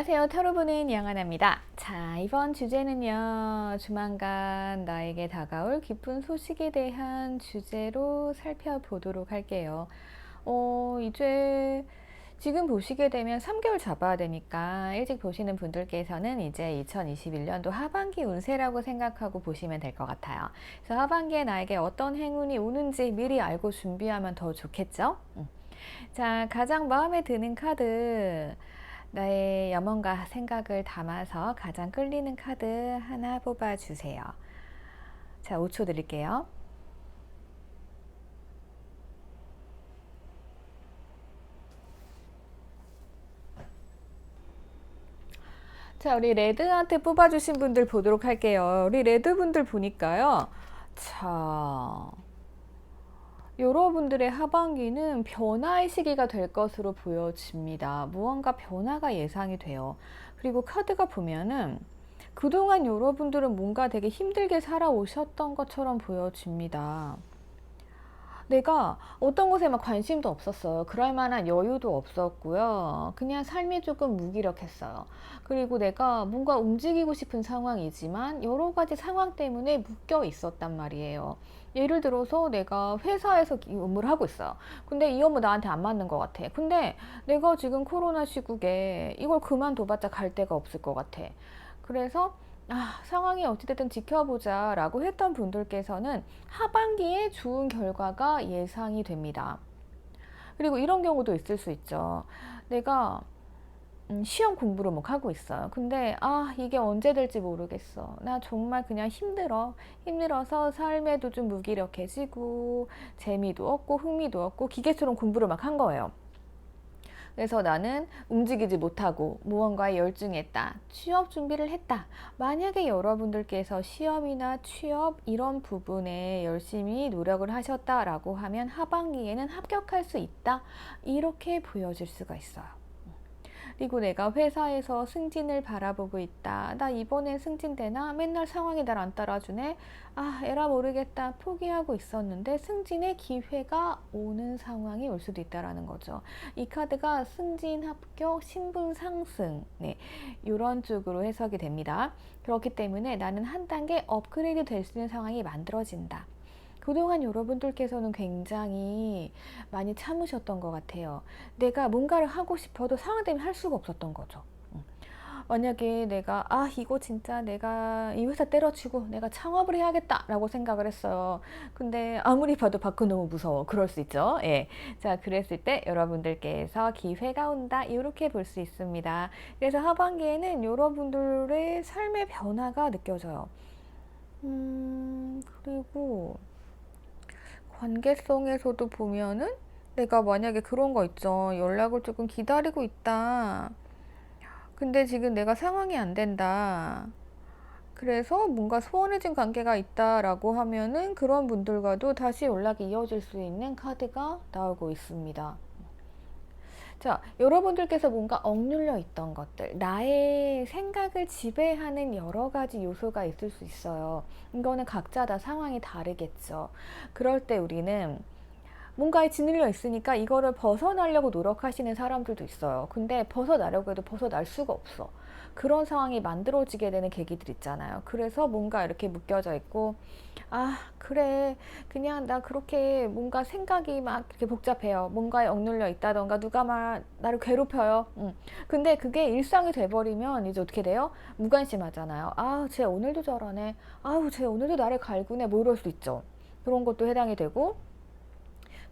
안녕하세요. 타로 보는 양하나입니다. 자, 이번 주제는요, 조만간 나에게 다가올 기쁜 소식에 대한 주제로 살펴보도록 할게요. 이제 지금 보시게 되면 3개월 잡아야 되니까 일찍 보시는 분들께서는 이제 2021년도 하반기 운세라고 생각하고 보시면 될 것 같아요. 그래서 하반기에 나에게 어떤 행운이 오는지 미리 알고 준비하면 더 좋겠죠? 자, 가장 마음에 드는 카드, 나의 염원과 생각을 담아서 가장 끌리는 카드 하나 뽑아주세요. 자, 5초 드릴게요. 자, 우리 레드한테 뽑아주신 분들 보도록 할게요. 우리 레드 분들 보니까요. 자, 여러분들의 하반기는 변화의 시기가 될 것으로 보여집니다. 무언가 변화가 예상이 돼요. 그리고 카드가 보면은 그동안 여러분들은 뭔가 되게 힘들게 살아오셨던 것처럼 보여집니다. 내가 어떤 것에 막 관심도 없었어요. 그럴 만한 여유도 없었고요. 그냥 삶이 조금 무기력했어요. 그리고 내가 뭔가 움직이고 싶은 상황이지만 여러 가지 상황 때문에 묶여 있었단 말이에요. 예를 들어서 내가 회사에서 이 업무를 하고 있어요. 근데 이 업무 나한테 안 맞는 것 같아. 근데 내가 지금 코로나 시국에 이걸 그만둬봤자 갈 데가 없을 것 같아. 그래서 상황이 어찌됐든 지켜보자 라고 했던 분들께서는 하반기에 좋은 결과가 예상이 됩니다. 그리고 이런 경우도 있을 수 있죠. 내가 시험 공부를 막 하고 있어요. 근데 이게 언제 될지 모르겠어. 나 정말 그냥 힘들어서 삶에도 좀 무기력해지고 재미도 없고 흥미도 없고 기계처럼 공부를 막 한 거예요. 그래서 나는 움직이지 못하고 무언가에 열중했다. 취업 준비를 했다. 만약에 여러분들께서 시험이나 취업 이런 부분에 열심히 노력을 하셨다라고 하면 하반기에는 합격할 수 있다. 이렇게 보여질 수가 있어요. 그리고 내가 회사에서 승진을 바라보고 있다. 나 이번엔 승진되나? 맨날 상황이 날 안 따라주네. 에라 모르겠다. 포기하고 있었는데 승진의 기회가 오는 상황이 올 수도 있다라는 거죠. 이 카드가 승진, 합격, 신분 상승, 이런 쪽으로 해석이 됩니다. 그렇기 때문에 나는 한 단계 업그레이드 될 수 있는 상황이 만들어진다. 그동안 여러분들께서는 굉장히 많이 참으셨던 것 같아요. 내가 뭔가를 하고 싶어도 상황 때문에 할 수가 없었던 거죠. 만약에 내가 이거 진짜 내가 이 회사 때려치고 내가 창업을 해야겠다 라고 생각을 했어요. 근데 아무리 봐도 밖은 너무 무서워. 그럴 수 있죠. 예. 자, 그랬을 때 여러분들께서 기회가 온다 이렇게 볼 수 있습니다. 그래서 하반기에는 여러분들의 삶의 변화가 느껴져요. 그리고 관계성에서도 보면은 내가 만약에 그런 거 있죠. 연락을 조금 기다리고 있다. 근데 지금 내가 상황이 안 된다. 그래서 뭔가 소원해진 관계가 있다라고 하면은 그런 분들과도 다시 연락이 이어질 수 있는 카드가 나오고 있습니다. 자, 여러분들께서 뭔가 억눌려 있던 것들, 나의 생각을 지배하는 여러 가지 요소가 있을 수 있어요. 이거는 각자 다 상황이 다르겠죠. 그럴 때 우리는 뭔가에 짓눌려 있으니까 이거를 벗어나려고 노력하시는 사람들도 있어요. 근데 벗어나려고 해도 벗어날 수가 없어. 그런 상황이 만들어지게 되는 계기들 있잖아요. 그래서 뭔가 이렇게 묶여져 있고, 그래. 그냥 나 그렇게 뭔가 생각이 막 이렇게 복잡해요. 뭔가에 억눌려 있다던가 누가 나를 괴롭혀요. 근데 그게 일상이 돼버리면 이제 어떻게 돼요? 무관심하잖아요. 쟤 오늘도 저러네. 쟤 오늘도 나를 갈구네. 뭐 이럴 수 있죠. 그런 것도 해당이 되고,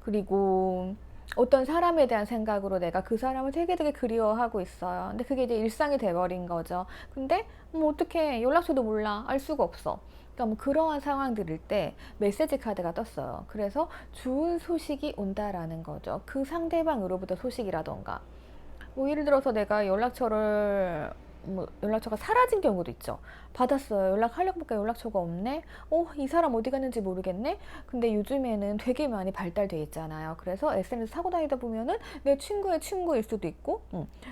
그리고 어떤 사람에 대한 생각으로 내가 그 사람을 되게 그리워하고 있어요. 근데 그게 이제 일상이 돼버린 거죠. 근데 뭐 어떻게 연락처도 몰라. 알 수가 없어. 그러니까 뭐 그러한 상황들일 때 메시지 카드가 떴어요. 그래서 좋은 소식이 온다라는 거죠. 그 상대방으로부터 소식이라던가. 뭐 예를 들어서 내가 연락처가 사라진 경우도 있죠. 받았어요. 연락하려고 보니까 연락처가 없네. 이 사람 어디 갔는지 모르겠네. 근데 요즘에는 되게 많이 발달돼 있잖아요. 그래서 SNS 타고 다니다 보면은 내 친구의 친구일 수도 있고,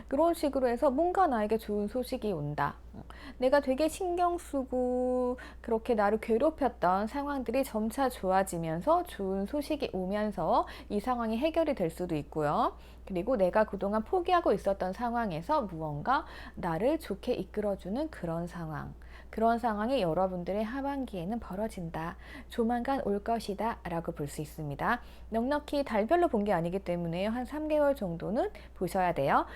그런 식으로 해서 뭔가 나에게 좋은 소식이 온다. 내가 되게 신경 쓰고 그렇게 나를 괴롭혔던 상황들이 점차 좋아지면서 좋은 소식이 오면서 이 상황이 해결이 될 수도 있고요. 그리고 내가 그동안 포기하고 있었던 상황에서 무언가 나를 좋게 이끌어주는 그런 상황. 그런 상황이 여러분들의 하반기에는 벌어진다. 조만간 올 것이다. 라고 볼 수 있습니다. 넉넉히 달별로 본 게 아니기 때문에 한 3개월 정도는 보셔야 돼요.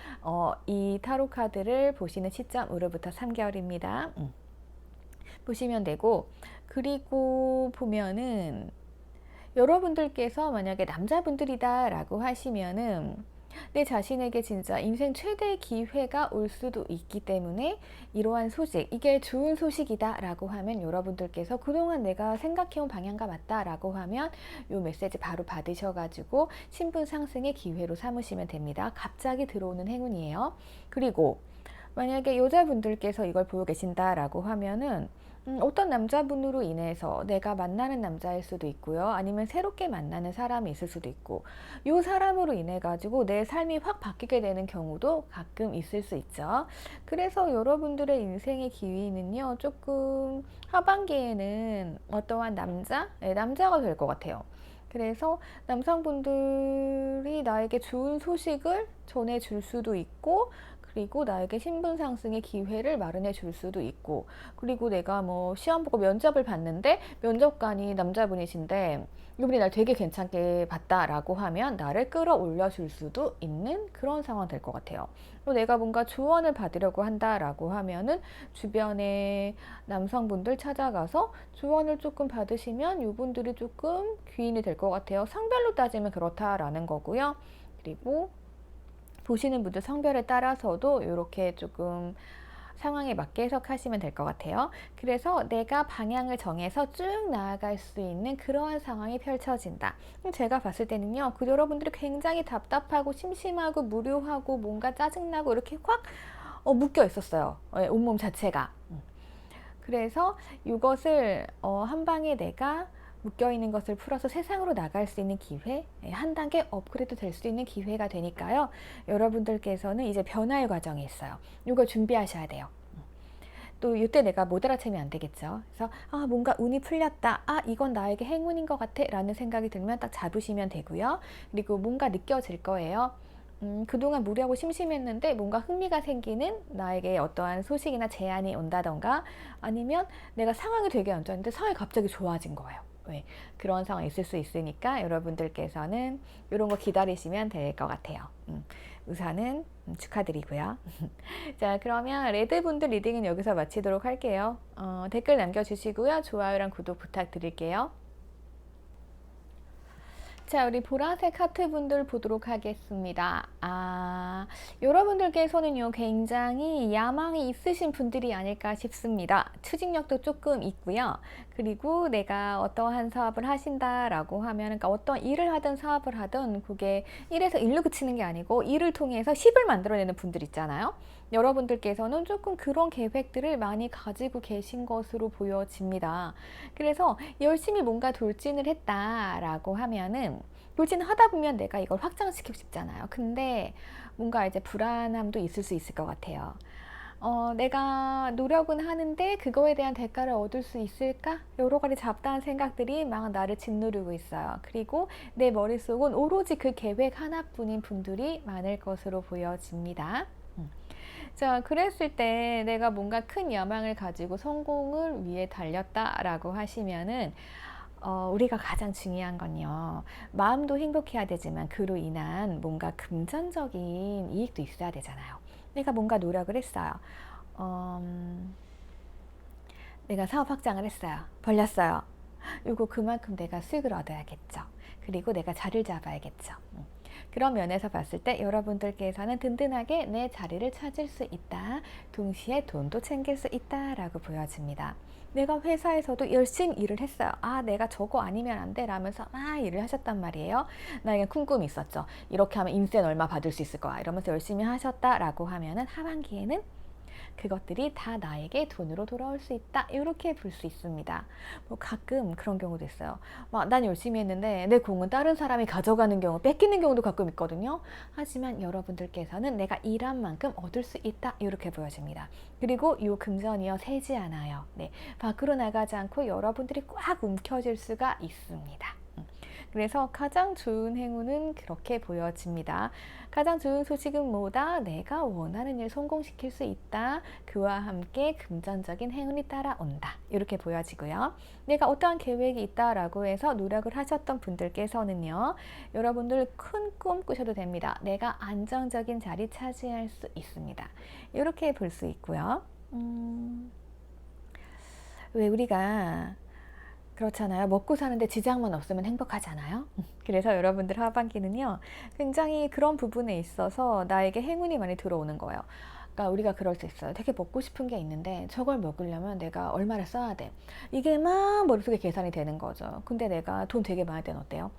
이 타로 카드를 보시는 시점으로부터 3개월입니다. 보시면 되고, 그리고 보면은 여러분들께서 만약에 남자분들이다 라고 하시면은 내 자신에게 진짜 인생 최대의 기회가 올 수도 있기 때문에 이러한 소식, 이게 좋은 소식이다 라고 하면 여러분들께서 그동안 내가 생각해온 방향과 맞다 라고 하면 이 메시지 바로 받으셔가지고 신분 상승의 기회로 삼으시면 됩니다. 갑자기 들어오는 행운이에요. 그리고 만약에 여자분들께서 이걸 보고 계신다라고 하면은 어떤 남자분으로 인해서 내가 만나는 남자일 수도 있고요. 아니면 새롭게 만나는 사람이 있을 수도 있고, 이 사람으로 인해 가지고 내 삶이 확 바뀌게 되는 경우도 가끔 있을 수 있죠. 그래서 여러분들의 인생의 기회는요, 조금 하반기에는 어떠한 남자가 될 것 같아요. 그래서 남성분들이 나에게 좋은 소식을 전해줄 수도 있고, 그리고 나에게 신분 상승의 기회를 마련해 줄 수도 있고, 그리고 내가 뭐 시험 보고 면접을 봤는데 면접관이 남자분이신데 이분이 날 되게 괜찮게 봤다라고 하면 나를 끌어올려 줄 수도 있는 그런 상황 될 것 같아요. 또 내가 뭔가 조언을 받으려고 한다라고 하면은 주변에 남성분들 찾아가서 조언을 조금 받으시면 이분들이 조금 귀인이 될 것 같아요. 성별로 따지면 그렇다라는 거고요. 그리고 보시는 분들 성별에 따라서도 이렇게 조금 상황에 맞게 해석하시면 될 것 같아요. 그래서 내가 방향을 정해서 쭉 나아갈 수 있는 그러한 상황이 펼쳐진다. 제가 봤을 때는요, 그 여러분들이 굉장히 답답하고 심심하고 무료하고 뭔가 짜증나고 이렇게 확 묶여 있었어요. 온몸 자체가. 그래서 이것을 한 방에 내가 묶여있는 것을 풀어서 세상으로 나갈 수 있는 기회, 한 단계 업그레이드 될 수 있는 기회가 되니까요. 여러분들께서는 이제 변화의 과정에 있어요. 이걸 준비하셔야 돼요. 또 이때 내가 못 알아채면 안 되겠죠. 그래서 뭔가 운이 풀렸다. 이건 나에게 행운인 것 같아. 라는 생각이 들면 딱 잡으시면 되고요. 그리고 뭔가 느껴질 거예요. 그동안 무료하고 심심했는데 뭔가 흥미가 생기는 나에게 어떠한 소식이나 제안이 온다던가, 아니면 내가 상황이 되게 안 좋았는데 상황이 갑자기 좋아진 거예요. 왜? 그런 상황이 있을 수 있으니까 여러분들께서는 이런 거 기다리시면 될 것 같아요. 우선은 축하드리고요. 자, 그러면 레드분들 리딩은 여기서 마치도록 할게요. 댓글 남겨주시고요. 좋아요랑 구독 부탁드릴게요. 자, 우리 보라색 하트분들 보도록 하겠습니다. 여러분들께서는요, 굉장히 야망이 있으신 분들이 아닐까 싶습니다. 추진력도 조금 있고요. 그리고 내가 어떠한 사업을 하신다라고 하면, 그러니까 어떤 일을 하든 사업을 하든 그게 1에서 1로 그치는 게 아니고 1을 통해서 10을 만들어내는 분들 있잖아요. 여러분들께서는 조금 그런 계획들을 많이 가지고 계신 것으로 보여집니다. 그래서 열심히 뭔가 돌진을 했다라고 하면은, 돌진을 하다 보면 내가 이걸 확장시키고 싶잖아요. 근데 뭔가 이제 불안함도 있을 수 있을 것 같아요. 내가 노력은 하는데 그거에 대한 대가를 얻을 수 있을까? 여러 가지 잡다한 생각들이 막 나를 짓누르고 있어요. 그리고 내 머릿속은 오로지 그 계획 하나뿐인 분들이 많을 것으로 보여집니다. 자, 그랬을 때 내가 뭔가 큰 야망을 가지고 성공을 위해 달렸다라고 하시면은, 우리가 가장 중요한 건요, 마음도 행복해야 되지만 그로 인한 뭔가 금전적인 이익도 있어야 되잖아요. 내가 뭔가 노력을 했어요. 내가 사업 확장을 했어요. 벌렸어요. 요거 그만큼 내가 수익을 얻어야겠죠. 그리고 내가 자리를 잡아야겠죠. 그런 면에서 봤을 때 여러분들께서는 든든하게 내 자리를 찾을 수 있다. 동시에 돈도 챙길 수 있다라고 보여집니다. 내가 회사에서도 열심히 일을 했어요. 내가 저거 아니면 안 돼 라면서 막 일을 하셨단 말이에요. 나에게 꿈이 있었죠. 이렇게 하면 인센 얼마 받을 수 있을 거야 이러면서 열심히 하셨다라고 하면은 하반기에는 그것들이 다 나에게 돈으로 돌아올 수 있다. 이렇게 볼 수 있습니다. 뭐 가끔 그런 경우도 있어요. 막 난 열심히 했는데 내 공은 다른 사람이 가져가는 경우, 뺏기는 경우도 가끔 있거든요. 하지만 여러분들께서는 내가 일한 만큼 얻을 수 있다. 이렇게 보여집니다. 그리고 이 금전이요, 새지 않아요. 네, 밖으로 나가지 않고 여러분들이 꽉 움켜질 수가 있습니다. 그래서 가장 좋은 행운은 그렇게 보여집니다. 가장 좋은 소식은 뭐다? 내가 원하는 일 성공시킬 수 있다. 그와 함께 금전적인 행운이 따라온다. 이렇게 보여지고요. 내가 어떠한 계획이 있다라고 해서 노력을 하셨던 분들께서는요, 여러분들 큰 꿈 꾸셔도 됩니다. 내가 안정적인 자리 차지할 수 있습니다. 이렇게 볼 수 있고요. 왜 우리가 그렇잖아요. 먹고 사는데 지장만 없으면 행복하잖아요. 그래서 여러분들 하반기는요, 굉장히 그런 부분에 있어서 나에게 행운이 많이 들어오는 거예요. 그러니까 우리가 그럴 수 있어요. 되게 먹고 싶은 게 있는데 저걸 먹으려면 내가 얼마를 써야 돼. 이게 막 머릿속에 계산이 되는 거죠. 근데 내가 돈 되게 많을 때는 어때요?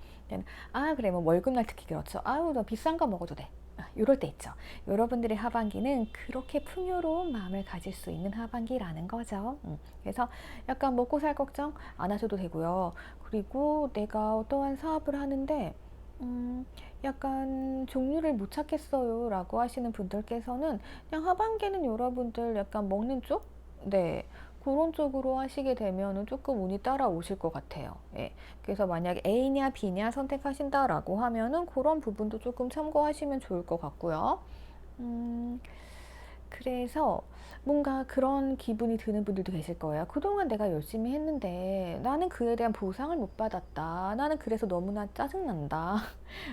아, 그래, 뭐 월급날 특히 그렇죠. 아유, 너 비싼 거 먹어도 돼. 이럴 때 있죠. 여러분들의 하반기는 그렇게 풍요로운 마음을 가질 수 있는 하반기라는 거죠. 그래서 약간 먹고 살 걱정 안 하셔도 되고요. 그리고 내가 어떠한 사업을 하는데 약간 종류를 못 찾겠어요 라고 하시는 분들께서는 그냥 하반기는 여러분들 약간 먹는 쪽? 네, 그런 쪽으로 하시게 되면 조금 운이 따라오실 것 같아요. 예. 그래서 만약에 A냐 B냐 선택하신다라고 하면은 그런 부분도 조금 참고하시면 좋을 것 같고요. 그래서 뭔가 그런 기분이 드는 분들도 계실 거예요. 그동안 내가 열심히 했는데 나는 그에 대한 보상을 못 받았다. 나는 그래서 너무나 짜증난다.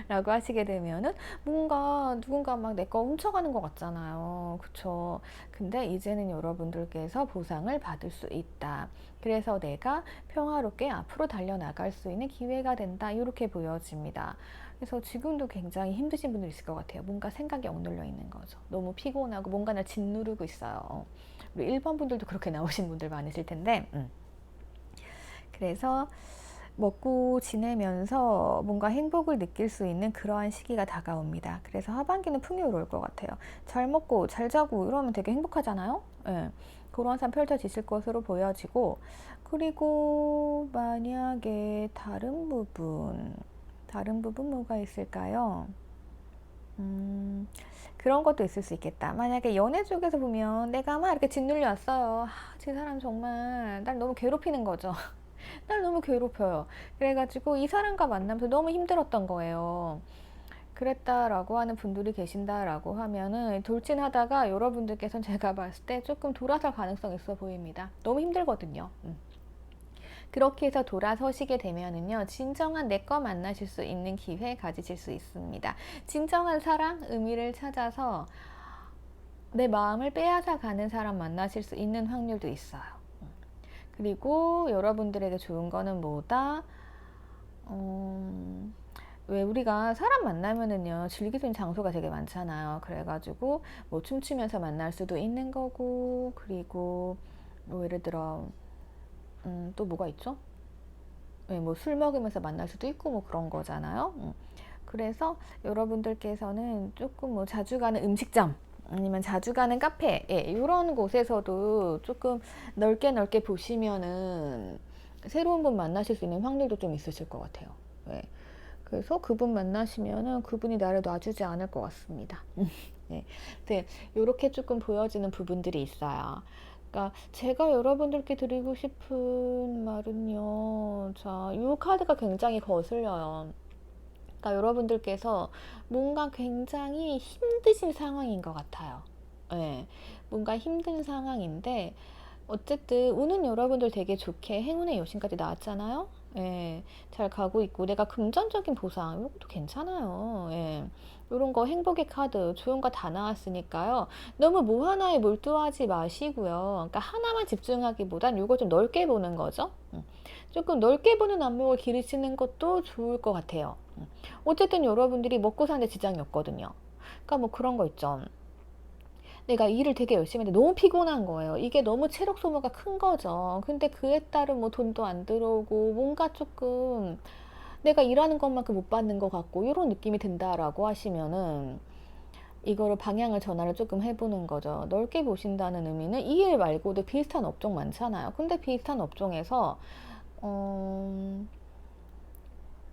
라고 하시게 되면은 뭔가 누군가 막 내 거 훔쳐가는 것 같잖아요. 그쵸? 근데 이제는 여러분들께서 보상을 받을 수 있다. 그래서 내가 평화롭게 앞으로 달려나갈 수 있는 기회가 된다. 이렇게 보여집니다. 그래서 지금도 굉장히 힘드신 분들 있을 것 같아요. 뭔가 생각이 억눌려 있는 거죠. 너무 피곤하고 뭔가 날 짓누르고 있어요. 우리 1번 분들도 그렇게 나오신 분들 많으실 텐데, 그래서 먹고 지내면서 뭔가 행복을 느낄 수 있는 그러한 시기가 다가옵니다. 그래서 하반기는 풍요로울 것 같아요. 잘 먹고 잘 자고 이러면 되게 행복하잖아요. 네. 그런 삶 펼쳐지실 것으로 보여지고, 그리고 만약에 다른 부분 뭐가 있을까요? 그런 것도 있을 수 있겠다. 만약에 연애 쪽에서 보면 내가 막 이렇게 짓눌려 왔어요. 아, 저 사람 정말 날 너무 괴롭히는 거죠. 날 너무 괴롭혀요. 그래가지고 이 사람과 만나면서 너무 힘들었던 거예요. 그랬다라고 하는 분들이 계신다라고 하면은 돌진하다가 여러분들께서는 제가 봤을 때 조금 돌아설 가능성이 있어 보입니다. 너무 힘들거든요. 그렇게 해서 돌아서시게 되면은요, 진정한 내 거 만나실 수 있는 기회 가지실 수 있습니다. 진정한 사랑, 의미를 찾아서 내 마음을 빼앗아 가는 사람 만나실 수 있는 확률도 있어요. 그리고 여러분들에게 좋은 거는 뭐다? 왜 우리가 사람 만나면은요, 즐길 수 있는 장소가 되게 많잖아요. 그래가지고 뭐 춤추면서 만날 수도 있는 거고, 그리고 뭐 예를 들어 또 뭐가 있죠? 네, 뭐 술 먹으면서 만날 수도 있고 뭐 그런 거잖아요. 그래서 여러분들께서는 조금 뭐 자주 가는 음식점 아니면 자주 가는 카페, 예, 이런 곳에서도 조금 넓게 보시면은 새로운 분 만나실 수 있는 확률도 좀 있으실 것 같아요. 예. 그래서 그분 만나시면은 그분이 나를 놔주지 않을 것 같습니다. 네. 네, 이렇게 조금 보여지는 부분들이 있어요. 그러니까 제가 여러분들께 드리고 싶은 말은요. 자, 이 카드가 굉장히 거슬려요. 그러니까 여러분들께서 뭔가 굉장히 힘드신 상황인 것 같아요. 예, 뭔가 힘든 상황인데 어쨌든 운은 여러분들 되게 좋게 행운의 여신까지 나왔잖아요. 예, 잘 가고 있고 내가 금전적인 보상 이것도 괜찮아요. 예, 이런 거 행복의 카드 좋은 거 다 나왔으니까요. 너무 뭐 하나에 몰두하지 마시고요. 그러니까 하나만 집중하기보단 이거 좀 넓게 보는 거죠. 조금 넓게 보는 안목을 기르시는 것도 좋을 것 같아요. 어쨌든 여러분들이 먹고 사는데 지장이 없거든요. 그러니까 뭐 그런 거 있죠. 내가 일을 되게 열심히 했는데 너무 피곤한 거예요. 이게 너무 체력 소모가 큰 거죠. 근데 그에 따른 뭐 돈도 안 들어오고 뭔가 조금 내가 일하는 것만큼 못 받는 것 같고 이런 느낌이 든다라고 하시면은 이거를 방향을 전환을 조금 해보는 거죠. 넓게 보신다는 의미는 이 일 말고도 비슷한 업종 많잖아요. 근데 비슷한 업종에서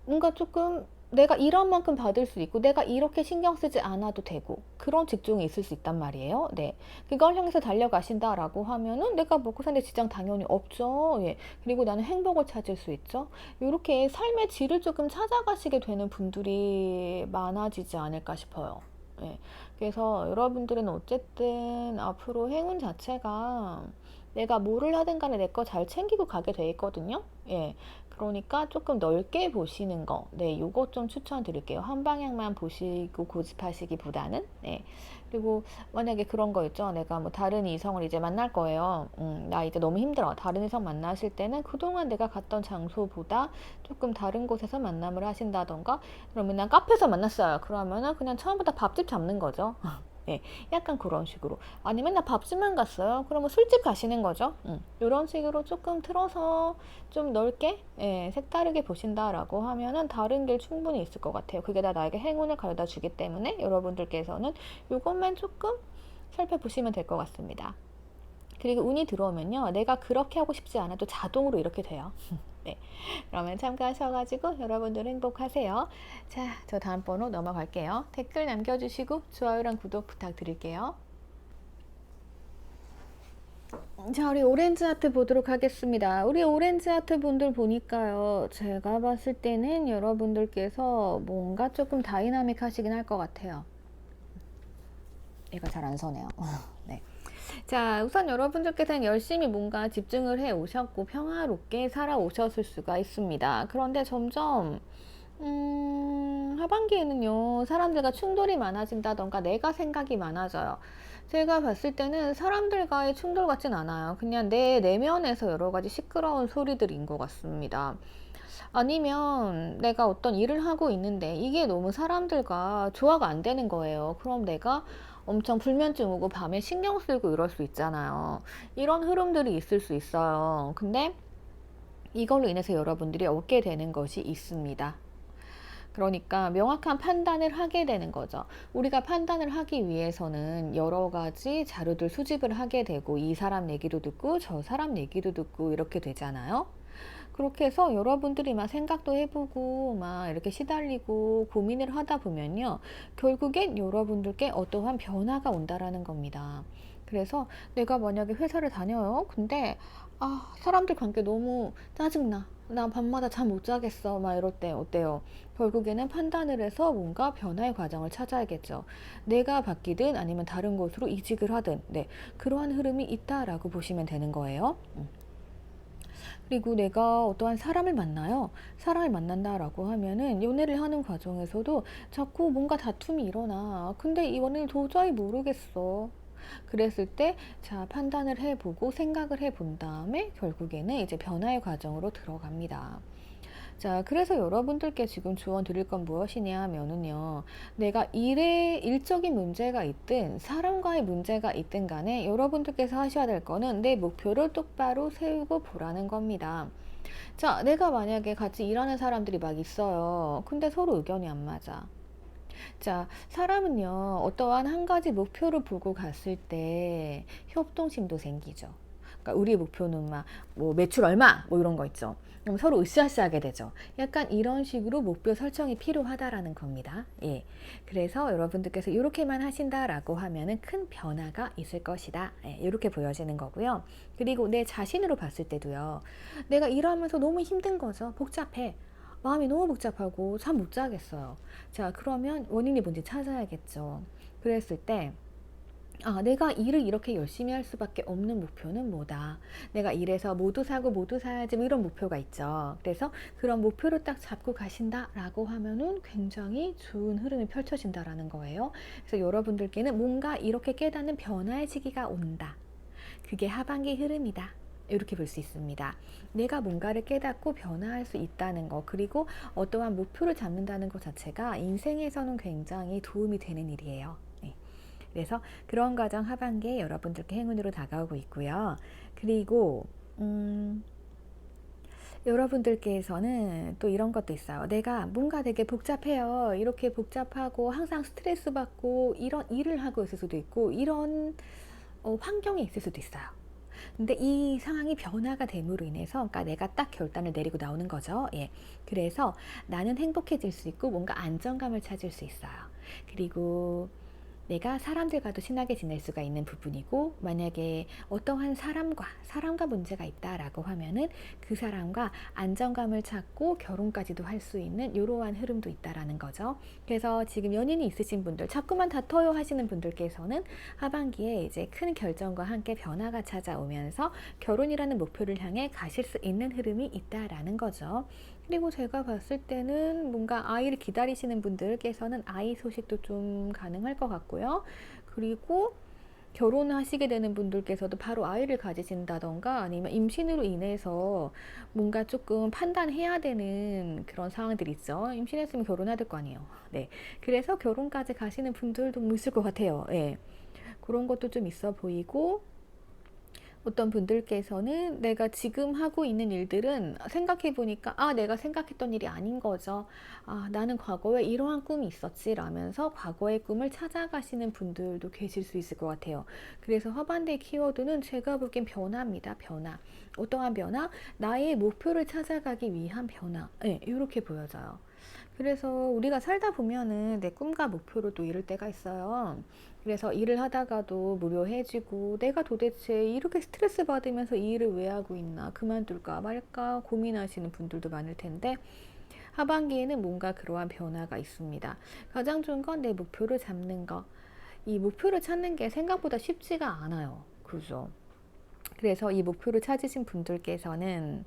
뭔가 조금 내가 일한 만큼 받을 수 있고 내가 이렇게 신경 쓰지 않아도 되고 그런 직종이 있을 수 있단 말이에요. 네. 그걸 향해서 달려가신다라고 하면은 내가 먹고 사는데 지장 당연히 없죠. 예. 그리고 나는 행복을 찾을 수 있죠. 이렇게 삶의 질을 조금 찾아가시게 되는 분들이 많아지지 않을까 싶어요. 예. 그래서 여러분들은 어쨌든 앞으로 행운 자체가 내가 뭐를 하든 간에 내 거 잘 챙기고 가게 돼 있거든요. 예. 그러니까 조금 넓게 보시는 거, 네, 요거 좀 추천드릴게요. 한 방향만 보시고 고집하시기보다는, 네. 그리고 만약에 그런 거 있죠. 내가 뭐 다른 이성을 이제 만날 거예요. 나 이제 너무 힘들어. 다른 이성 만나실 때는 그동안 내가 갔던 장소보다 조금 다른 곳에서 만남을 하신다던가, 그러면 난 카페에서 만났어요. 그러면은 그냥 처음부터 밥집 잡는 거죠. 네, 약간 그런 식으로. 아니면 나 밥집만 갔어요. 그러면 술집 가시는 거죠. 이런 식으로 조금 틀어서 좀 넓게, 예, 색다르게 보신다라고 하면은 다른 길 충분히 있을 것 같아요. 그게 다 나에게 행운을 가져다 주기 때문에 여러분들께서는 이것만 조금 살펴보시면 될 것 같습니다. 그리고 운이 들어오면요, 내가 그렇게 하고 싶지 않아도 자동으로 이렇게 돼요. 네, 그러면 참가하셔가지고 여러분들 행복하세요. 자, 저 다음 번호 넘어갈게요. 댓글 남겨주시고 좋아요랑 구독 부탁드릴게요. 자, 우리 오렌지 하트 보도록 하겠습니다. 우리 오렌지 하트 분들 보니까요, 제가 봤을 때는 여러분들께서 뭔가 조금 다이나믹 하시긴 할 것 같아요. 얘가 잘 안 서네요. 네. 자, 우선 여러분들께서는 열심히 뭔가 집중을 해 오셨고 평화롭게 살아오셨을 수가 있습니다. 그런데 점점 하반기에는요, 사람들과 충돌이 많아진다던가 내가 생각이 많아져요. 제가 봤을 때는 사람들과의 충돌 같진 않아요. 그냥 내 내면에서 여러 가지 시끄러운 소리들인 것 같습니다. 아니면 내가 어떤 일을 하고 있는데 이게 너무 사람들과 조화가 안 되는 거예요. 그럼 내가 엄청 불면증 오고 밤에 신경 쓰이고 이럴 수 있잖아요. 이런 흐름들이 있을 수 있어요. 근데 이걸로 인해서 여러분들이 얻게 되는 것이 있습니다. 그러니까 명확한 판단을 하게 되는 거죠. 우리가 판단을 하기 위해서는 여러 가지 자료들 수집을 하게 되고 이 사람 얘기도 듣고 저 사람 얘기도 듣고 이렇게 되잖아요. 그렇게 해서 여러분들이 막 생각도 해보고 막 이렇게 시달리고 고민을 하다 보면요, 결국엔 여러분들께 어떠한 변화가 온다라는 겁니다. 그래서 내가 만약에 회사를 다녀요. 근데 사람들 관계 너무 짜증나. 나 밤마다 잠 못 자겠어. 막 이럴 때 어때요? 결국에는 판단을 해서 뭔가 변화의 과정을 찾아야겠죠. 내가 바뀌든 아니면 다른 곳으로 이직을 하든, 네, 그러한 흐름이 있다라고 보시면 되는 거예요. 그리고 내가 어떠한 사람을 만나요. 사람을 만난다라고 하면은 연애를 하는 과정에서도 자꾸 뭔가 다툼이 일어나. 근데 이거는 도저히 모르겠어. 그랬을 때, 자, 판단을 해보고 생각을 해본 다음에 결국에는 이제 변화의 과정으로 들어갑니다. 자, 그래서 여러분들께 지금 조언 드릴 건 무엇이냐 하면은요, 내가 일적인 문제가 있든 사람과의 문제가 있든 간에 여러분들께서 하셔야 될 거는 내 목표를 똑바로 세우고 보라는 겁니다. 자, 내가 만약에 같이 일하는 사람들이 막 있어요. 근데 서로 의견이 안 맞아. 자, 사람은요, 어떠한 한 가지 목표를 보고 갔을 때 협동심도 생기죠. 그러니까 우리의 목표는 막 뭐 매출 얼마 뭐 이런 거 있죠. 그럼 서로 으쌰으쌰하게 되죠. 약간 이런 식으로 목표 설정이 필요하다라는 겁니다. 예. 그래서 여러분들께서 이렇게만 하신다라고 하면은 큰 변화가 있을 것이다. 예, 이렇게 보여지는 거고요. 그리고 내 자신으로 봤을 때도요. 내가 일하면서 너무 힘든 거죠. 복잡해. 마음이 너무 복잡하고 잠 못 자겠어요. 자, 그러면 원인이 뭔지 찾아야겠죠. 그랬을 때, 내가 일을 이렇게 열심히 할 수밖에 없는 목표는 뭐다. 내가 일해서 모두 사고 모두 사야지 뭐 이런 목표가 있죠. 그래서 그런 목표를 딱 잡고 가신다라고 하면은 굉장히 좋은 흐름이 펼쳐진다라는 거예요. 그래서 여러분들께는 뭔가 이렇게 깨닫는 변화의 시기가 온다. 그게 하반기 흐름이다. 이렇게 볼 수 있습니다. 내가 뭔가를 깨닫고 변화할 수 있다는 것, 그리고 어떠한 목표를 잡는다는 것 자체가 인생에서는 굉장히 도움이 되는 일이에요. 네. 그래서 그런 과정 하반기에 여러분들께 행운으로 다가오고 있고요. 그리고 여러분들께서는 또 이런 것도 있어요. 내가 뭔가 되게 복잡해요. 이렇게 복잡하고 항상 스트레스 받고 이런 일을 하고 있을 수도 있고 이런 환경에 있을 수도 있어요. 근데 이 상황이 변화가 됨으로 인해서, 그러니까 내가 딱 결단을 내리고 나오는 거죠. 예. 그래서 나는 행복해질 수 있고 뭔가 안정감을 찾을 수 있어요. 그리고 내가 사람들과도 친하게 지낼 수가 있는 부분이고, 만약에 어떠한 사람과 문제가 있다라고 하면은 그 사람과 안정감을 찾고 결혼까지도 할 수 있는 이러한 흐름도 있다라는 거죠. 그래서 지금 연인이 있으신 분들, 자꾸만 다퉈요 하시는 분들께서는 하반기에 이제 큰 결정과 함께 변화가 찾아오면서 결혼이라는 목표를 향해 가실 수 있는 흐름이 있다라는 거죠. 그리고 제가 봤을 때는 뭔가 아이를 기다리시는 분들께서는 아이 소식도 좀 가능할 것 같고요. 그리고 결혼하시게 되는 분들께서도 바로 아이를 가지신다던가 아니면 임신으로 인해서 뭔가 조금 판단해야 되는 그런 상황들이 있죠. 임신했으면 결혼해야 될 거 아니에요. 네. 그래서 결혼까지 가시는 분들도 있을 것 같아요. 예. 그런 것도 좀 있어 보이고, 어떤 분들께서는 내가 지금 하고 있는 일들은 생각해 보니까 내가 생각했던 일이 아닌 거죠. 나는 과거에 이러한 꿈이 있었지 라면서 과거의 꿈을 찾아가시는 분들도 계실 수 있을 것 같아요. 그래서 하반기 키워드는 제가 보기엔 변화입니다. 변화. 어떠한 변화? 나의 목표를 찾아가기 위한 변화. 네, 이렇게 보여져요. 그래서 우리가 살다 보면은 내 꿈과 목표를 또 이룰 때가 있어요. 그래서 일을 하다가도 무료해지고, 내가 도대체 이렇게 스트레스 받으면서 이 일을 왜 하고 있나, 그만둘까 말까 고민하시는 분들도 많을 텐데, 하반기에는 뭔가 그러한 변화가 있습니다. 가장 좋은 건 내 목표를 잡는 거. 이 목표를 찾는 게 생각보다 쉽지가 않아요. 그죠? 그래서 이 목표를 찾으신 분들께서는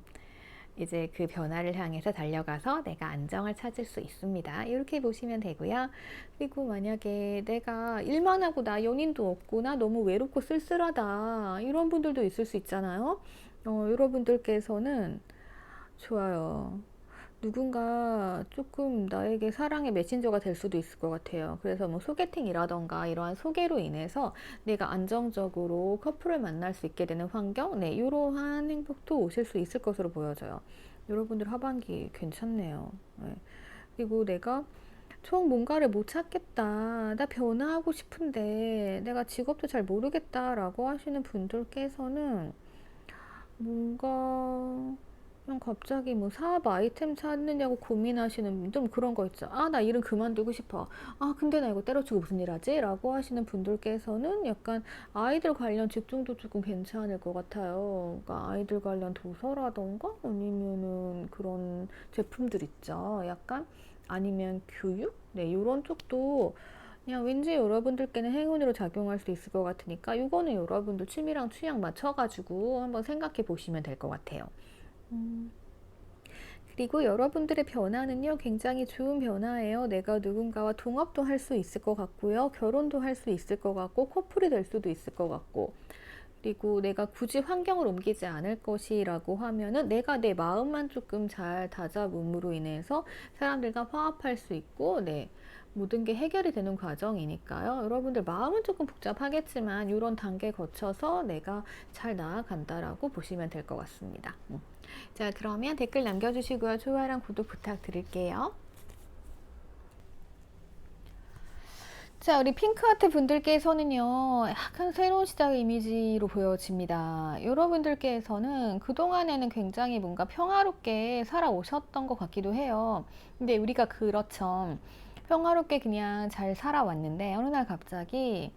이제 그 변화를 향해서 달려가서 내가 안정을 찾을 수 있습니다. 이렇게 보시면 되고요. 그리고 만약에 내가 일만 하고 나 연인도 없고 나 너무 외롭고 쓸쓸하다 이런 분들도 있을 수 있잖아요. 여러분들께서는 좋아요. 누군가 조금 나에게 사랑의 메신저가 될 수도 있을 것 같아요. 그래서 뭐 소개팅이라던가 이러한 소개로 인해서 내가 안정적으로 커플을 만날 수 있게 되는 환경, 네, 이러한 행복도 오실 수 있을 것으로 보여져요. 여러분들 하반기 괜찮네요. 네. 그리고 내가 총 뭔가를 못 찾겠다, 나 변화하고 싶은데 내가 직업도 잘 모르겠다라고 하시는 분들께서는 뭔가 그냥 갑자기 뭐 사업 아이템 찾느냐고 고민하시는 좀 그런 거 있죠. 나 일은 그만두고 싶어. 근데 나 이거 때려치고 무슨 일 하지? 라고 하시는 분들께서는 약간 아이들 관련 직종도 조금 괜찮을 것 같아요. 그러니까 아이들 관련 도서라던가 아니면은 그런 제품들 있죠. 약간 아니면 교육? 네, 이런 쪽도 그냥 왠지 여러분들께는 행운으로 작용할 수 있을 것 같으니까 이거는 여러분들 취미랑 취향 맞춰가지고 한번 생각해 보시면 될 것 같아요. 그리고 여러분들의 변화는요, 굉장히 좋은 변화예요. 내가 누군가와 동업도 할 수 있을 것 같고요. 결혼도 할 수 있을 것 같고, 커플이 될 수도 있을 것 같고, 그리고 내가 굳이 환경을 옮기지 않을 것이라고 하면은 내가 내 마음만 조금 잘 다잡음으로 인해서 사람들과 화합할 수 있고, 네. 모든 게 해결이 되는 과정이니까요. 여러분들 마음은 조금 복잡하겠지만 이런 단계 거쳐서 내가 잘 나아간다라고 보시면 될 것 같습니다. 자, 그러면 댓글 남겨주시고요. 좋아요랑 구독 부탁드릴게요. 자, 우리 핑크하트 분들께서는요, 약간 새로운 시작의 이미지로 보여집니다. 여러분들께서는 그동안에는 굉장히 뭔가 평화롭게 살아오셨던 것 같기도 해요. 근데 우리가 그렇죠. 평화롭게 그냥 잘 살아왔는데, 어느 날 갑자기,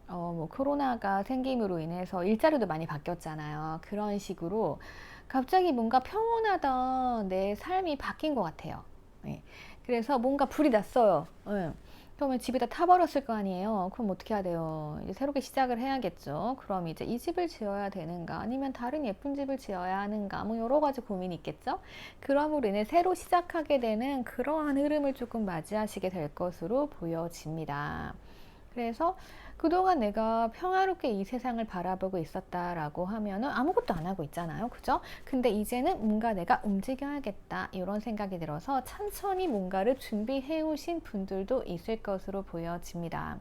뭐, 코로나가 생김으로 인해서 일자리도 많이 바뀌었잖아요. 그런 식으로 갑자기 뭔가 평온하던 내 삶이 바뀐 것 같아요. 네. 그래서 뭔가 불이 났어요. 네. 그러면 집에다 타버렸을 거 아니에요. 그럼 어떻게 해야 돼요? 이제 새롭게 시작을 해야겠죠. 그럼 이제 이 집을 지어야 되는가? 아니면 다른 예쁜 집을 지어야 하는가? 뭐 여러 가지 고민이 있겠죠. 그럼으로 인해 새로 시작하게 되는 그러한 흐름을 조금 맞이하시게 될 것으로 보여집니다. 그래서 그동안 내가 평화롭게 이 세상을 바라보고 있었다라고 하면은 아무것도 안 하고 있잖아요. 그죠? 근데 이제는 뭔가 내가 움직여야겠다. 이런 생각이 들어서 천천히 뭔가를 준비해 오신 분들도 있을 것으로 보여집니다.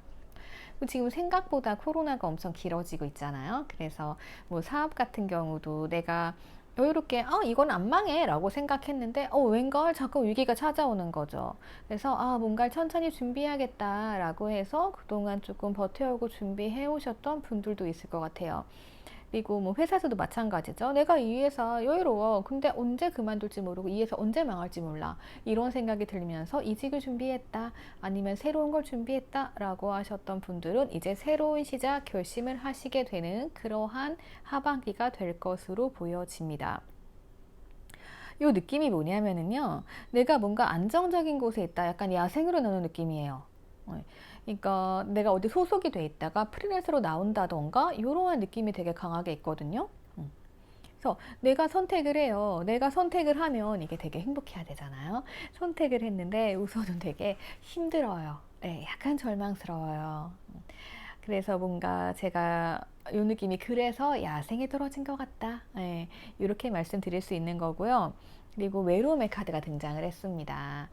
지금 생각보다 코로나가 엄청 길어지고 있잖아요. 그래서 뭐 사업 같은 경우도 내가 여유롭게 이건 안 망해 라고 생각했는데 웬걸 자꾸 위기가 찾아오는 거죠. 그래서 뭔가를 천천히 준비해야겠다 라고 해서 그동안 조금 버텨오고 준비해 오셨던 분들도 있을 것 같아요. 그리고 뭐 회사에서도 마찬가지죠. 내가 이 회사 여유로워. 근데 언제 그만둘지 모르고 이 회사 언제 망할지 몰라. 이런 생각이 들면서 이직을 준비했다. 아니면 새로운 걸 준비했다. 라고 하셨던 분들은 이제 새로운 시작 결심을 하시게 되는 그러한 하반기가 될 것으로 보여집니다. 이 느낌이 뭐냐면은요. 내가 뭔가 안정적인 곳에 있다. 약간 야생으로 나는 느낌이에요. 그러니까 내가 어디 소속이 돼 있다가 프리랜서로 나온다던가 이러한 느낌이 되게 강하게 있거든요. 그래서 내가 선택을 해요. 내가 선택을 하면 이게 되게 행복해야 되잖아요. 선택을 했는데 우선은 되게 힘들어요. 네, 약간 절망스러워요. 그래서 뭔가 제가 이 느낌이 그래서 야생에 떨어진 것 같다. 네, 이렇게 말씀드릴 수 있는 거고요. 그리고 외로움의 카드가 등장을 했습니다.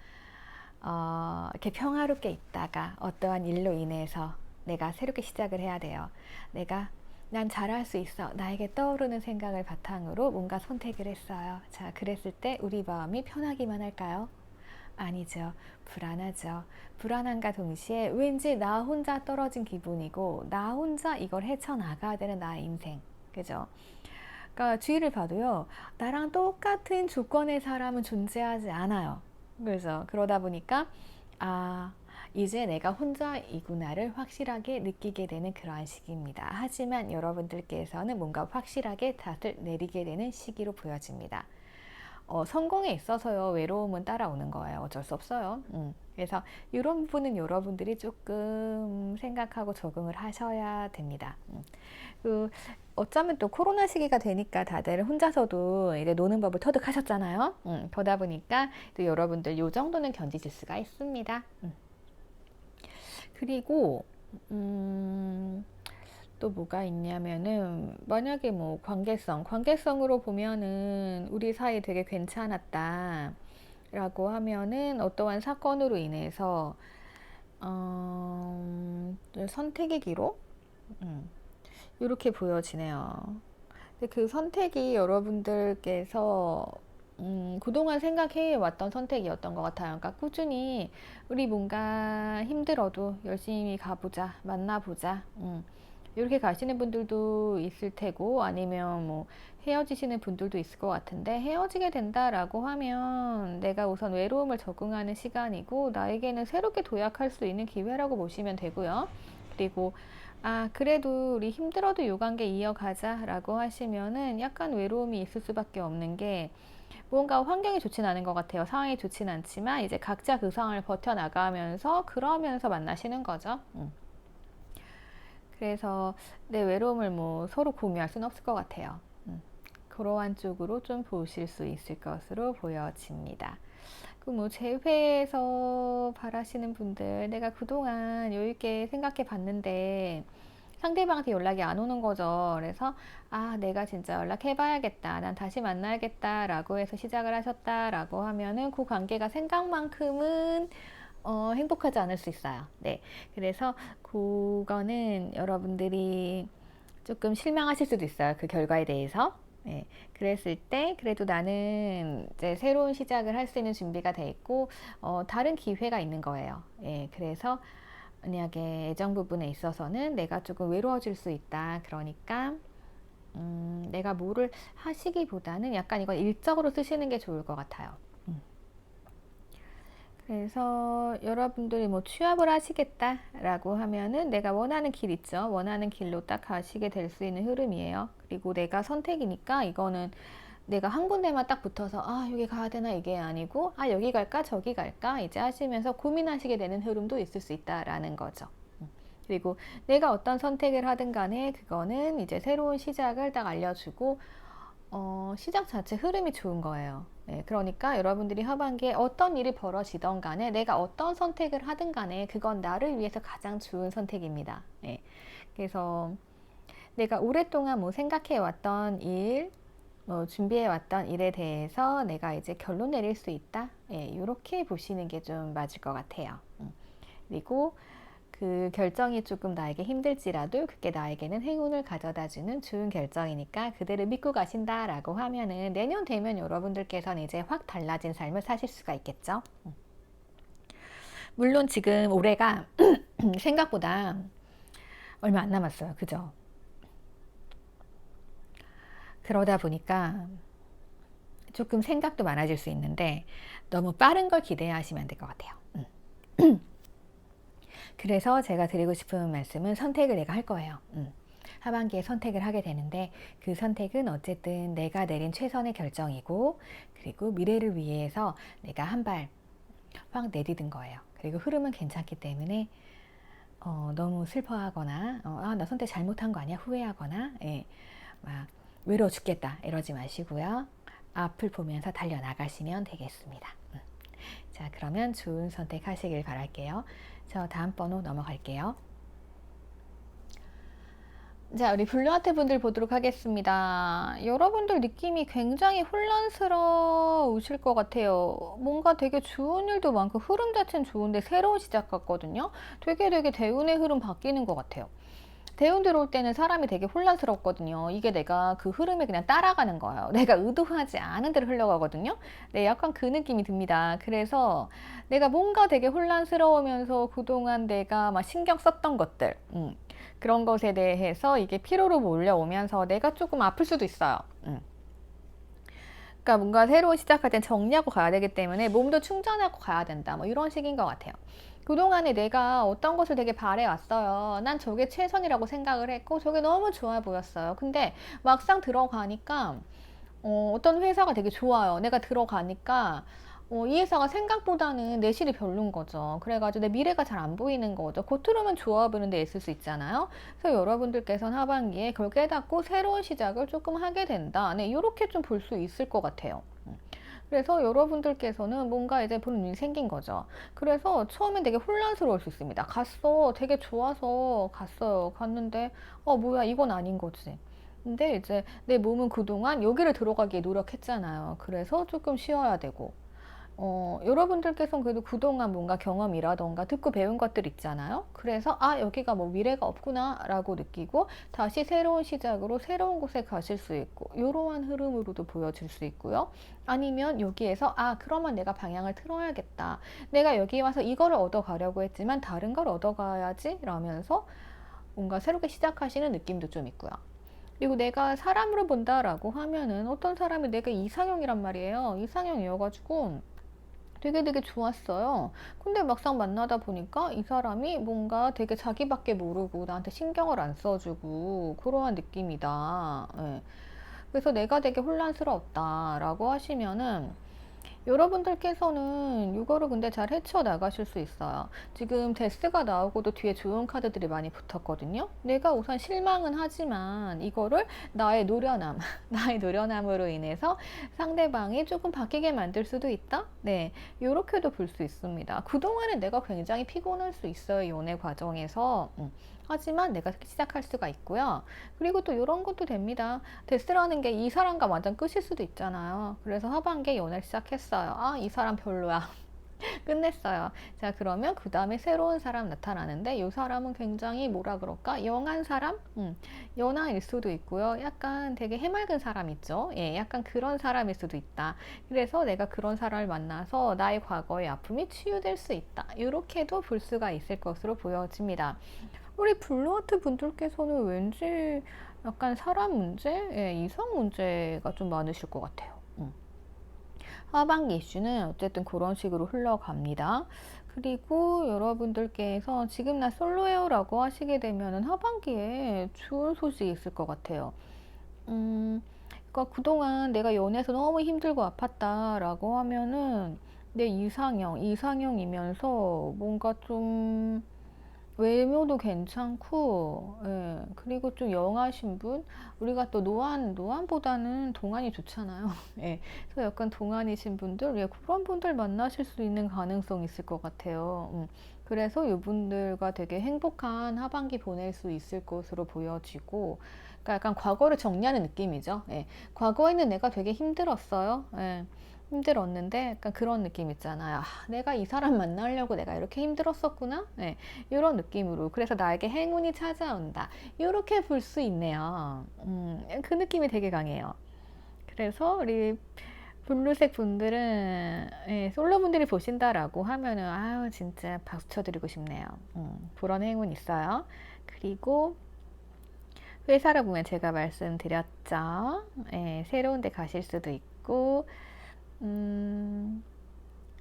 이렇게 평화롭게 있다가 어떠한 일로 인해서 내가 새롭게 시작을 해야 돼요. 난 잘할 수 있어. 나에게 떠오르는 생각을 바탕으로 뭔가 선택을 했어요. 자, 그랬을 때 우리 마음이 편하기만 할까요? 아니죠. 불안하죠. 불안함과 동시에 왠지 나 혼자 떨어진 기분이고 나 혼자 이걸 헤쳐나가야 되는 나의 인생. 그죠? 그러니까 주위를 봐도요. 나랑 똑같은 조건의 사람은 존재하지 않아요. 그래서 그러다 보니까 이제 내가 혼자이구나를 확실하게 느끼게 되는 그러한 시기입니다. 하지만 여러분들께서는 뭔가 확실하게 탓을 내리게 되는 시기로 보여집니다. 성공에 있어서요, 외로움은 따라오는 거예요. 어쩔 수 없어요. 그래서 이런 부분은 여러분들이 조금 생각하고 적응을 하셔야 됩니다. 어쩌면 또 코로나 시기가 되니까 다들 혼자서도 이제 노는 법을 터득하셨잖아요. 그러다 보니까 또 여러분들 요 정도는 견디실 수가 있습니다. 그리고 또 뭐가 있냐면은 만약에 뭐 관계성으로 보면은 우리 사이 되게 괜찮았다 라고 하면은 어떠한 사건으로 인해서 선택의 기로 이렇게 보여지네요. 근데 그 선택이 여러분들께서 그동안 생각해 왔던 선택이었던 것 같아요. 그러니까 꾸준히 우리 뭔가 힘들어도 열심히 가보자, 만나보자. 이렇게 가시는 분들도 있을 테고, 아니면 뭐 헤어지시는 분들도 있을 것 같은데, 헤어지게 된다라고 하면 내가 우선 외로움을 적응하는 시간이고, 나에게는 새롭게 도약할 수 있는 기회라고 보시면 되고요. 그리고 그래도 우리 힘들어도 요 관계 이어가자라고 하시면은 약간 외로움이 있을 수밖에 없는 게 뭔가 환경이 좋진 않은 것 같아요. 상황이 좋진 않지만 이제 각자 그 상황을 버텨나가면서 그러면서 만나시는 거죠. 그래서 내 외로움을 뭐 서로 공유할 수는 없을 것 같아요. 그러한 쪽으로 좀 보실 수 있을 것으로 보여집니다. 뭐 재회에서 바라시는 분들, 내가 그동안 여유있게 생각해 봤는데 상대방한테 연락이 안 오는 거죠. 그래서 내가 진짜 연락해 봐야겠다, 난 다시 만나야겠다 라고 해서 시작을 하셨다라고 하면은 그 관계가 생각만큼은 행복하지 않을 수 있어요. 네, 그래서 그거는 여러분들이 조금 실망하실 수도 있어요. 그 결과에 대해서. 네, 그랬을 때 그래도 나는 이제 새로운 시작을 할 수 있는 준비가 돼 있고 다른 기회가 있는 거예요. 예, 그래서 만약에 애정 부분에 있어서는 내가 조금 외로워질 수 있다. 그러니까 내가 뭐를 하시기보다는 약간 이건 일적으로 쓰시는 게 좋을 것 같아요. 그래서 여러분들이 뭐 취업을 하시겠다라고 하면은 내가 원하는 길 있죠. 원하는 길로 딱 가시게 될 수 있는 흐름이에요. 그리고 내가 선택이니까 이거는 내가 한 군데만 딱 붙어서 여기 가야 되나 이게 아니고 여기 갈까 저기 갈까 이제 하시면서 고민하시게 되는 흐름도 있을 수 있다라는 거죠. 그리고 내가 어떤 선택을 하든 간에 그거는 이제 새로운 시작을 딱 알려주고 시작 자체 흐름이 좋은 거예요. 네, 그러니까 여러분들이 하반기에 어떤 일이 벌어지던 간에 내가 어떤 선택을 하든 간에 그건 나를 위해서 가장 좋은 선택입니다. 네, 그래서 내가 오랫동안 뭐 생각해 왔던 일, 뭐 준비해 왔던 일에 대해서 내가 이제 결론 내릴 수 있다. 예, 이렇게 보시는 게 좀 맞을 것 같아요. 그리고 그 결정이 조금 나에게 힘들지라도 그게 나에게는 행운을 가져다주는 좋은 결정이니까 그대로 믿고 가신다라고 하면은 내년 되면 여러분들께서는 이제 확 달라진 삶을 사실 수가 있겠죠. 물론 지금 올해가 생각보다 얼마 안 남았어요. 그죠? 그러다 보니까 조금 생각도 많아질 수 있는데 너무 빠른 걸 기대하시면 안 될 것 같아요. 그래서 제가 드리고 싶은 말씀은 선택을 내가 할 거예요. 하반기에 선택을 하게 되는데 그 선택은 어쨌든 내가 내린 최선의 결정이고 그리고 미래를 위해서 내가 한 발 확 내디딘 거예요. 그리고 흐름은 괜찮기 때문에 너무 슬퍼하거나 나 선택 잘못한 거 아니야 후회하거나 막 외로워 죽겠다 이러지 마시고요. 앞을 보면서 달려나가시면 되겠습니다. 자, 그러면 좋은 선택 하시길 바랄게요. 저 다음 번호 넘어갈게요. 자, 우리 블루하트 분들 보도록 하겠습니다. 여러분들 느낌이 굉장히 혼란스러우실 것 같아요. 뭔가 되게 좋은 일도 많고 흐름 자체는 좋은데 새로운 시작 같거든요. 되게 대운의 흐름 바뀌는 것 같아요. 대운 들어올 때는 사람이 되게 혼란스럽거든요. 이게 내가 그 흐름에 그냥 따라가는 거예요. 내가 의도하지 않은 대로 흘러가거든요. 네, 약간 그 느낌이 듭니다. 그래서 내가 뭔가 되게 혼란스러우면서 그동안 내가 막 신경 썼던 것들, 그런 것에 대해서 이게 피로로 몰려오면서 내가 조금 아플 수도 있어요. 그러니까 뭔가 새로 시작할 땐 정리하고 가야 되기 때문에 몸도 충전하고 가야 된다. 뭐 이런 식인 것 같아요. 그동안에 내가 어떤 것을 되게 바래왔어요. 난 저게 최선이라고 생각을 했고 저게 너무 좋아 보였어요. 근데 막상 들어가니까 어떤 회사가 되게 좋아요. 내가 들어가니까 이 회사가 생각보다는 내실이 별론 거죠. 그래가지고 내 미래가 잘 안 보이는 거죠. 겉으로는 좋아 보이는데 있을 수 있잖아요. 그래서 여러분들께서는 하반기에 그걸 깨닫고 새로운 시작을 조금 하게 된다. 네, 이렇게 좀 볼 수 있을 것 같아요. 그래서 여러분들께서는 뭔가 이제 보는 눈이 생긴 거죠. 그래서 처음엔 되게 혼란스러울 수 있습니다. 갔어. 되게 좋아서 갔어요. 갔는데, 뭐야, 이건 아닌 거지. 근데 이제 내 몸은 그동안 여기를 들어가기에 노력했잖아요. 그래서 조금 쉬어야 되고. 여러분들께서는 그래도 그동안 뭔가 경험이라던가 듣고 배운 것들 있잖아요. 그래서 여기가 뭐 미래가 없구나 라고 느끼고 다시 새로운 시작으로 새로운 곳에 가실 수 있고 이러한 흐름으로도 보여질 수 있고요. 아니면 여기에서 그러면 내가 방향을 틀어야겠다. 내가 여기 와서 이거를 얻어가려고 했지만 다른 걸 얻어가야지 라면서 뭔가 새롭게 시작하시는 느낌도 좀 있고요. 그리고 내가 사람으로 본다라고 하면은 어떤 사람이 내가 이상형이란 말이에요. 이상형이어가지고 되게 좋았어요. 근데 막상 만나다 보니까 이 사람이 뭔가 되게 자기밖에 모르고 나한테 신경을 안 써주고 그러한 느낌이다. 예. 그래서 내가 되게 혼란스럽다라고 하시면은 여러분들께서는 이거를 근데 잘 헤쳐나가실 수 있어요. 지금 데스가 나오고도 뒤에 좋은 카드들이 많이 붙었거든요. 내가 우선 실망은 하지만 이거를 나의 노련함, 나의 노련함으로 인해서 상대방이 조금 바뀌게 만들 수도 있다? 네, 이렇게도 볼 수 있습니다. 그동안은 내가 굉장히 피곤할 수 있어요. 연애 과정에서. 하지만 내가 시작할 수가 있고요. 그리고 또 이런 것도 됩니다. 데스라는 게 이 사람과 완전 끝일 수도 있잖아요. 그래서 하반기에 연애를 시작했어요. 이 사람 별로야. 끝냈어요. 자, 그러면 그 다음에 새로운 사람 나타나는데 이 사람은 굉장히 뭐라 그럴까? 영한 사람? 연하일 수도 있고요. 약간 되게 해맑은 사람 있죠? 예, 약간 그런 사람일 수도 있다. 그래서 내가 그런 사람을 만나서 나의 과거의 아픔이 치유될 수 있다. 이렇게도 볼 수가 있을 것으로 보여집니다. 우리 블루하트 분들께서는 왠지 약간 사람 문제, 이성 문제가 좀 많으실 것 같아요. 하반기 이슈는 어쨌든 그런 식으로 흘러갑니다. 그리고 여러분들께서 지금 나 솔로예요라고 하시게 되면은 하반기에 좋은 소식이 있을 것 같아요. 그러니까 그동안 내가 연애에서 너무 힘들고 아팠다라고 하면은 내 이상형이면서 뭔가 좀 외모도 괜찮고, 그리고 좀 영하신 분, 우리가 또 노안보다는 동안이 좋잖아요. 예, 그래서 약간 동안이신 분들, 그런 분들 만나실 수 있는 가능성이 있을 것 같아요. 그래서 이분들과 되게 행복한 하반기 보낼 수 있을 것으로 보여지고, 그러니까 약간 과거를 정리하는 느낌이죠. 예, 과거에는 내가 되게 힘들었어요. 예. 힘들었는데 약간 그런 느낌 있잖아요. 아, 내가 이 사람 만나려고 내가 이렇게 힘들었었구나. 네, 이런 느낌으로. 그래서 나에게 행운이 찾아온다. 이렇게 볼 수 있네요. 그 느낌이 되게 강해요. 그래서 우리 블루색 분들은, 예, 솔로 분들이 보신다라고 하면은 아유 진짜 박수 쳐드리고 싶네요. 그런 행운 있어요. 그리고 회사를 보면 제가 말씀드렸죠. 예, 새로운 데 가실 수도 있고, 음,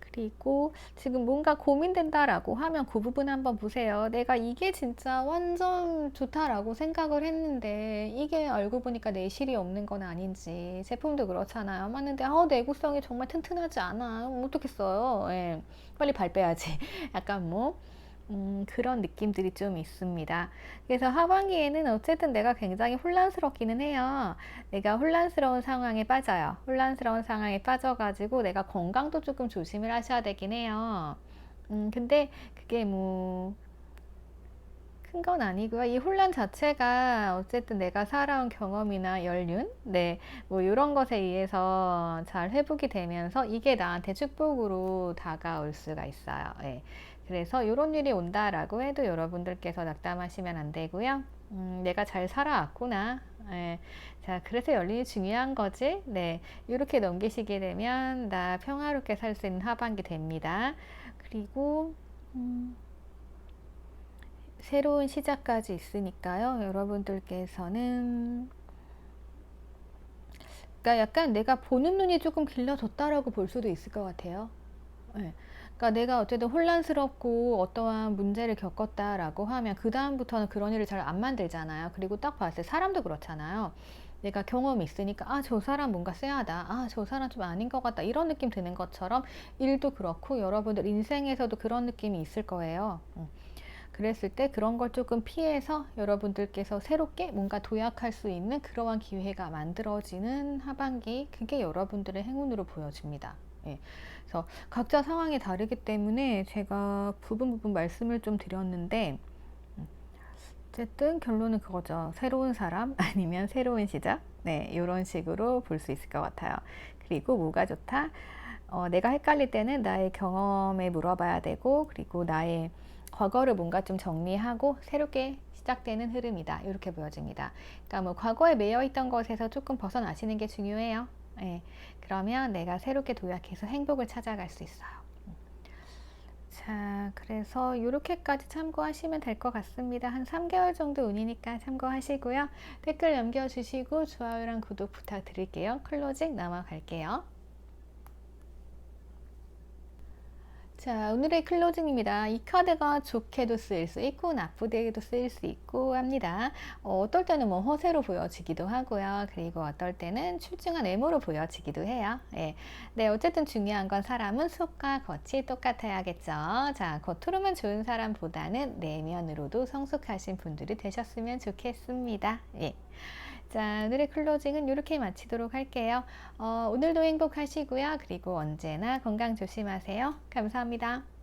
그리고 지금 뭔가 고민된다라고 하면 그 부분 한번 보세요. 내가 이게 진짜 완전 좋다라고 생각을 했는데 이게 알고 보니까 내실이 없는 건 아닌지. 제품도 그렇잖아요. 맞는데 내구성이 정말 튼튼하지 않아. 어떻겠어요. 예, 빨리 발 빼야지. 약간 뭐 그런 느낌들이 좀 있습니다. 그래서 하반기에는 어쨌든 내가 굉장히 혼란스럽기는 해요. 내가 혼란스러운 상황에 빠져요. 혼란스러운 상황에 빠져가지고 내가 건강도 조금 조심을 하셔야 되긴 해요. 근데 그게 뭐 큰 건 아니고요. 이 혼란 자체가 어쨌든 내가 살아온 경험이나 연륜, 네, 뭐 이런 것에 의해서 잘 회복이 되면서 이게 나한테 축복으로 다가올 수가 있어요. 네. 그래서 이런 일이 온다라고 해도 여러분들께서 낙담하시면 안 되고요. 내가 잘 살아왔구나. 네. 자, 그래서 연륜이 중요한 거지. 네, 이렇게 넘기시게 되면 나 평화롭게 살 수 있는 하반기 됩니다. 그리고 새로운 시작까지 있으니까요. 여러분들께서는 그러니까 약간 내가 보는 눈이 조금 길러졌다라고 볼 수도 있을 것 같아요. 네. 그러니까 내가 어쨌든 혼란스럽고 어떠한 문제를 겪었다라고 하면 그 다음부터는 그런 일을 잘 안 만들잖아요. 그리고 딱 봤을 때 사람도 그렇잖아요. 내가 경험이 있으니까 저 사람 뭔가 쎄하다. 저 사람 좀 아닌 것 같다. 이런 느낌 드는 것처럼 일도 그렇고 여러분들 인생에서도 그런 느낌이 있을 거예요. 그랬을 때 그런 걸 조금 피해서 여러분들께서 새롭게 뭔가 도약할 수 있는 그러한 기회가 만들어지는 하반기, 그게 여러분들의 행운으로 보여집니다. 예. 그래서 각자 상황이 다르기 때문에 제가 부분 말씀을 좀 드렸는데, 어쨌든 결론은 그거죠. 새로운 사람 아니면 새로운 시작. 네, 이런 식으로 볼 수 있을 것 같아요. 그리고 뭐가 좋다? 내가 헷갈릴 때는 나의 경험에 물어봐야 되고, 그리고 나의 과거를 뭔가 좀 정리하고 새롭게 시작되는 흐름이다. 이렇게 보여집니다. 그러니까 뭐 과거에 매여 있던 것에서 조금 벗어나시는 게 중요해요. 예, 그러면 내가 새롭게 도약해서 행복을 찾아갈 수 있어요. 자, 그래서 이렇게까지 참고하시면 될 것 같습니다. 한 3개월 정도 운이니까 참고하시고요. 댓글 남겨주시고 좋아요랑 구독 부탁드릴게요. 클로징 넘어갈게요. 자, 오늘의 클로징입니다. 이 카드가 좋게도 쓰일 수 있고 나쁘게도 쓰일 수 있고 합니다. 어떨 때는 뭐 허세로 보여지기도 하고요. 그리고 어떨 때는 출중한 외모로 보여지기도 해요. 예. 네, 어쨌든 중요한 건 사람은 속과 겉이 똑같아야겠죠. 자, 겉으로만 좋은 사람보다는 내면으로도 성숙하신 분들이 되셨으면 좋겠습니다. 예. 자, 오늘의 클로징은 이렇게 마치도록 할게요. 오늘도 행복하시고요. 그리고 언제나 건강 조심하세요. 감사합니다.